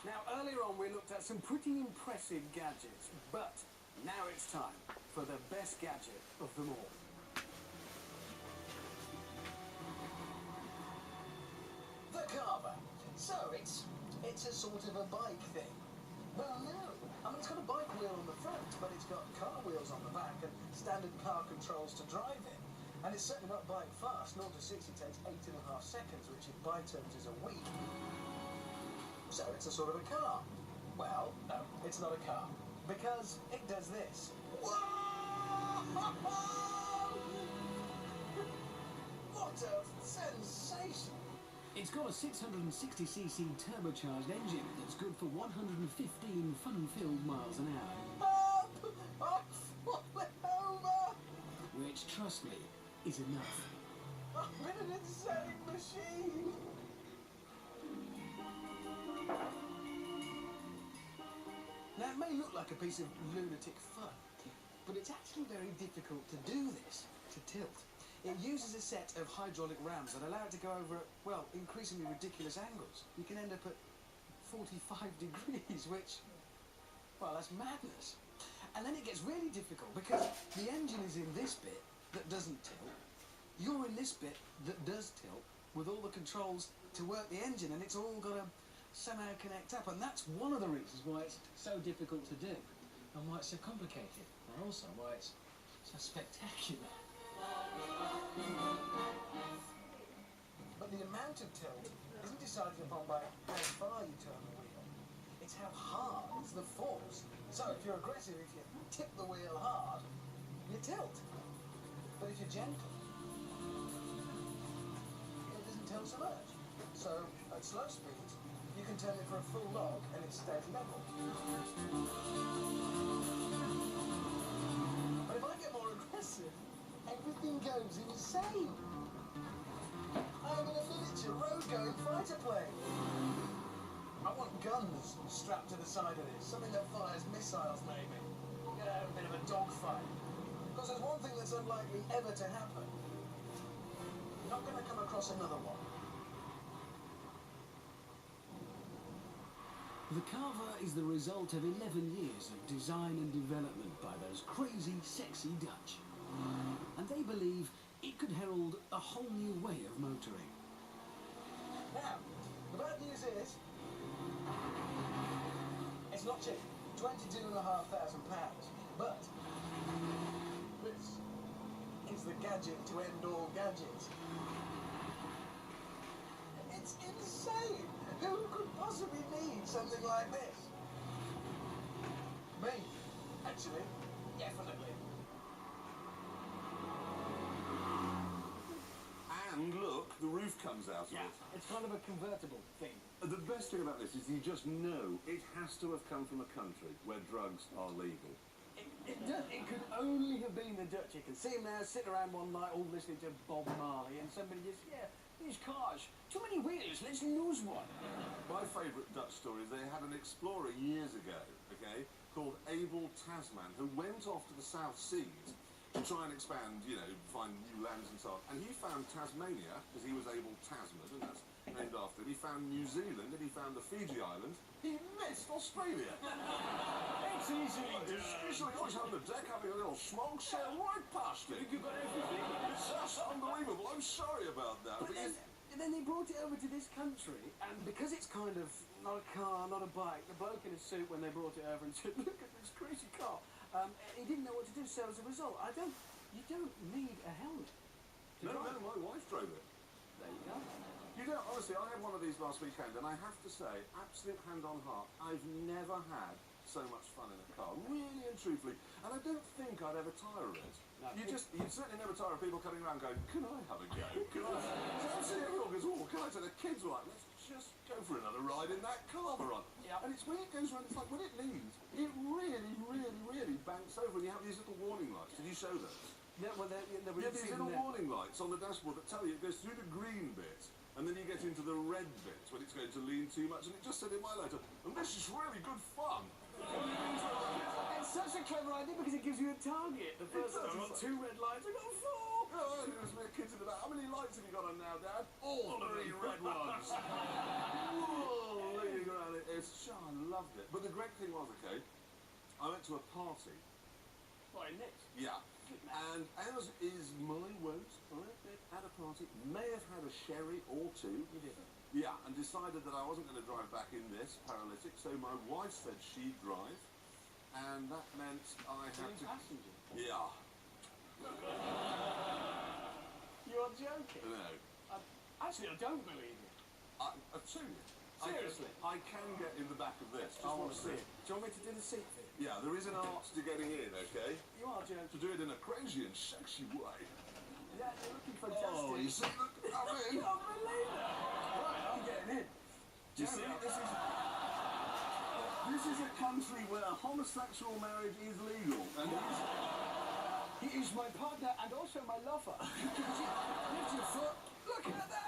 Now, earlier on we looked at some pretty impressive gadgets, but now it's time for the best gadget of them all. The Carver. So it's a sort of a bike thing. Well, no. I mean, it's got a bike wheel on the front, but it's got car wheels on the back and standard car controls to drive it. And it's certainly not bike fast. 0 to 60 takes 8.5 seconds, which in bike terms is a week. So it's a sort of a car. Well, no, it's not a car. Because it does this. Whoa! What a sensation! It's got a 660cc turbocharged engine that's good for 115 fun-filled miles an hour. Up! I'm falling over! Which, trust me, is enough. I'm in an insane machine! Now, it may look like a piece of lunatic fun, but it's actually very difficult to do this, to tilt. It uses a set of hydraulic rams that allow it to go over at, well, increasingly ridiculous angles. You can end up at 45 degrees, which, well, that's madness. And then it gets really difficult because the engine is in this bit that doesn't tilt. You're in this bit that does tilt with all the controls to work the engine, and it's all got to somehow connect up. And that's one of the reasons why it's so difficult to do and why it's so complicated, and also why it's so spectacular. But the amount of tilt isn't decided upon by how far you turn the wheel. It's how hard is the force. So if you're aggressive, if you tip the wheel hard, you tilt. But if you're gentle, it doesn't tilt so much. So at slow speeds, you can turn it for a full log and it stays level. But if I get more aggressive, everything goes insane. I'm in a miniature road-going fighter plane. I want guns strapped to the side of this, something that fires missiles maybe. You know, a bit of a dogfight. Because there's one thing that's unlikely ever to happen. You're not going to come across another one. The Carver is the result of 11 years of design and development by those crazy, sexy Dutch. And they believe it could herald a whole new way of motoring. Now, the bad news is, it's not cheap. £22,500. But this is the gadget to end all gadgets. It's insane! Who could possibly need something like this? Me, actually. Definitely. And look, the roof comes out of Yeah, it. it's kind of a convertible thing. The best thing about this is you just know it has to have come from a country where drugs are legal. It could only have been the Dutch. You can see them there sitting around one night all listening to Bob Marley, and somebody just, yeah, these cars, too many wheels, let's lose one. My favourite Dutch story is they had an explorer years ago, okay, called Abel Tasman, who went off to the South Seas to try and expand, you know, find new lands and so on. And he found Tasmania, because he was Abel Tasman, and that's named after him. He found New Zealand, and he found the Fiji Islands. He missed Australia. It's easily done. Especially always on the deck having a little smog sail right past it. You got everything. It's just unbelievable. I'm sorry about that. But then they brought it over to this country, and because it's kind of not a car, not a bike, the bloke in a suit when they brought it over and said, look at this crazy car, he didn't know what to do, so as a result, you don't need a helmet. No, my wife drove it. There you go. You don't, honestly, I had one of these last weekend, and I have to say, absolute hand on heart, I've never had so much fun in a car, really and truthfully, and I don't think I'd ever tire of it. No, you certainly never tire of people coming around going, can I have a go? Can I? So I'm sitting everyone goes, oh, can I? So the kids were like, let's just go for another ride in that car we're on. Yeah. And it's when it goes around, it's like when it leaves, it really, really, really banks over, and you have these little warning lights. Did you show those? Yeah, well, Yeah, these little warning lights on the dashboard that tell you it goes through the green bit, and then you get into the red bit when it's going to lean too much, and it just said in my letter, and this is really good fun. It's such a clever idea because it gives you a target. The first time I got 2 red lights, I got 4. Oh, there's my kids in the back. How many lights have you got on now, Dad? All 3 red ones. Whoa, leaning around it. It's just loved it. But the great thing was, okay, I went to a party. What, in this? Yeah. And as is my wont, at a party, may have had a sherry or two. You didn't? Yeah, and decided that I wasn't going to drive back in this paralytic, so my wife said she'd drive, and that meant I had to... passenger? Yeah. You're joking? No. Actually, I don't believe it. Seriously? I can get in the back of this. Just I want want to to see see. it. Do you want me to do the seat for you? Yeah, there is an art to getting in, okay? You are joking. To do it in a crazy and sexy way. Yeah, you're looking fantastic. Oh, you see, look, I'm in. I can't believe it. Right, I'm getting in. You see, this is a country where homosexual marriage is legal. And He is my partner and also my lover. Lift your foot. Look at that.